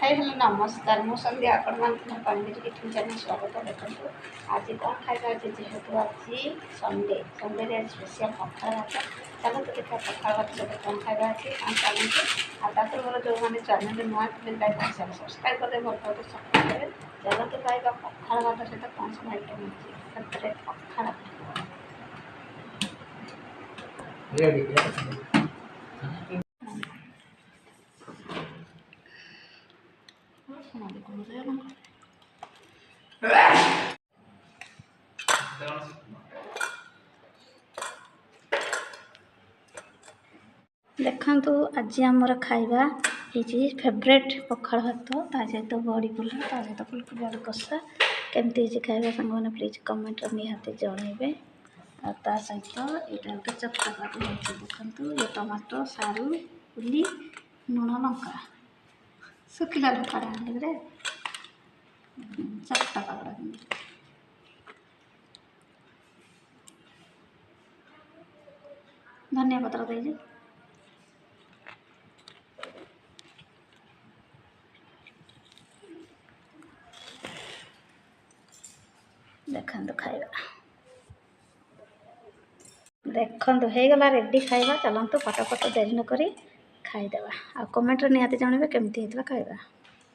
Hi hello नमस्कार मु संध्या paneer kitchen channel स्वागत देखो आज कौन खाଇବା आज जेहेतु आज संडे संडे आज स्पेशल पखाड़ भात चलो तो देखा पखाड़ भात सहित कौन खाଇବା अच्छी चलते आगे मोर जो मैंने चैनल नुआ थे लाइक सब्सक्राइब करें भल पाते सब्सक्राइब करें चलते खाଇବା पखाड़ भात सहित कौन सब आइटम अच्छी पखाड़ देखु आज आमर खाଇବା ये फेवरेट पखाड़ भात ता सहित बड़ी पुला ता सहित फुलकोबी आलू कषा केमती खाଇବା सांग मैंने प्लीज कमेंट निहाती जनइबे ता सहित यहाँ गोटे चपटा पाग देखु ये टमाटो सारू उली लुण लंका शुखिला लंका डाले चपटा पागड़ा धनिया पत्र दे देखु खाଇବା देखु हो गला रेडी खाଇବା चलतु फटाफट देरी नक खाईदेवा आ कमेंट निहाती जानवे केमती खाଇବା।